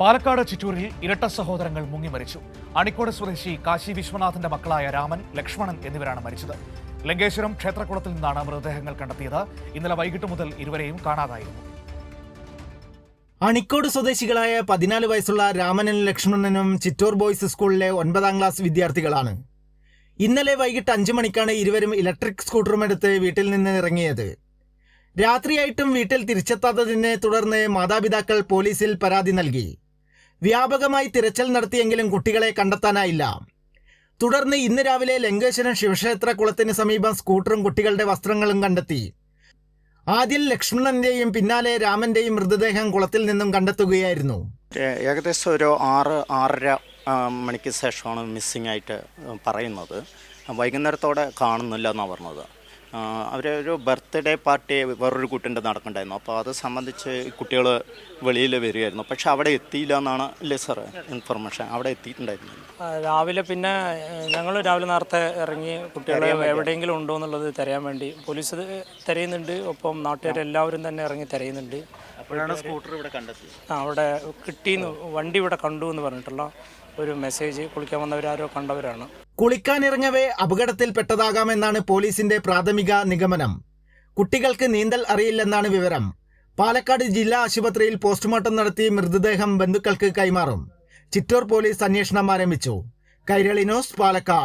പാലക്കാട് ചിറ്റൂരിൽ ഇരട്ട സഹോദരങ്ങൾ മുങ്ങി മരിച്ചു. അണിക്കോട് സ്വദേശി കാശി വിശ്വനാഥന്റെ മക്കളായ രാമൻ, ലക്ഷ്മണൻ എന്നിവരാണ് മരിച്ചത്. ലങ്കേശ്വരം ക്ഷേത്രക്കുളത്തിൽ നിന്നാണ് മൃതദേഹങ്ങൾ കണ്ടെത്തിയത്. ഇന്നലെ വൈകിട്ട് മുതൽ ഇരുവരെയും കാണാതായിരുന്നു. അണിക്കോട് സ്വദേശികളായ 14 വയസ്സുള്ള രാമനും ലക്ഷ്മണനും ചിറ്റൂർ ബോയ്സ് സ്കൂളിലെ 9ാം ക്ലാസ് വിദ്യാർത്ഥികളാണ്. ഇന്നലെ വൈകിട്ട് 5 മണിക്കാണ് ഇരുവരും ഇലക്ട്രിക് സ്കൂട്ടറുമെടുത്ത് വീട്ടിൽ നിന്ന് ഇറങ്ങിയത്. രാത്രിയായിട്ടും വീട്ടിൽ തിരിച്ചെത്താത്തതിനെ തുടർന്ന് മാതാപിതാക്കൾ പോലീസിൽ പരാതി നൽകി. വ്യാപകമായി തിരച്ചിൽ നടത്തിയെങ്കിലും കുട്ടികളെ കണ്ടെത്താനായില്ല. തുടർന്ന് ഇന്ന് രാവിലെ ലങ്കേശ്വരം ശിവക്ഷേത്ര കുളത്തിന് സമീപം സ്കൂട്ടറും കുട്ടികളുടെ വസ്ത്രങ്ങളും കണ്ടെത്തി. ആദ്യം ലക്ഷ്മണന്റെയും പിന്നാലെ രാമന്റെയും മൃതദേഹം കുളത്തിൽ നിന്നും കണ്ടെത്തുകയായിരുന്നു. ഏകദേശം ഒരു 6-6:30 മണിക്ക് ശേഷമാണ് മിസ്സിംഗ് ആയിട്ട് പറയുന്നത്. വൈകുന്നേരത്തോടെ കാണുന്നില്ല എന്നാണ് പറഞ്ഞത്. അവരൊരു ബർത്ത്ഡേ പാർട്ടി വേറൊരു കുട്ടിൻ്റെ നടക്കണ്ടായിരുന്നു. അപ്പോൾ അത് സംബന്ധിച്ച് കുട്ടികൾ വെളിയിൽ വരികയായിരുന്നു. പക്ഷെ അവിടെ എത്തിയില്ല എന്നാണ് അല്ലേ സാർ ഇൻഫർമേഷൻ? അവിടെ എത്തിയിട്ടുണ്ടായിരുന്നു രാവിലെ. പിന്നെ ഞങ്ങൾ രാവിലെ നേരത്തെ ഇറങ്ങി കുട്ടികളെ എവിടെയെങ്കിലും ഉണ്ടോ എന്നുള്ളത് തിരയാൻ വേണ്ടി പോലീസ് തിരയുന്നുണ്ട്. ഒപ്പം നാട്ടുകാരെല്ലാവരും തന്നെ ഇറങ്ങി തിരയുന്നുണ്ട്. അപ്പോഴാണ് സ്കൂട്ടർ ഇവിടെ കണ്ടെത്തിയത്. അവിടെ കിട്ടിയെന്ന്, വണ്ടി ഇവിടെ കണ്ടു എന്ന് പറഞ്ഞിട്ടുള്ള ഒരു മെസ്സേജ് കുളിക്കാൻ വന്നവരാരോ കണ്ടവരാണ്. കുളിക്കാനിറങ്ങവേ അപകടത്തിൽപ്പെട്ടതാകാമെന്നാണ് പോലീസിന്റെ പ്രാഥമിക നിഗമനം. കുട്ടികൾക്ക് നീന്തൽ അറിയില്ലെന്നാണ് വിവരം. പാലക്കാട് ജില്ലാ ആശുപത്രിയിൽ പോസ്റ്റ്മോർട്ടം നടത്തി മൃതദേഹം ബന്ധുക്കൾക്ക് കൈമാറും. ചിറ്റൂർ പോലീസ് അന്വേഷണം ആരംഭിച്ചു. കൈരളി ന്യൂസ്, പാലക്കാട്.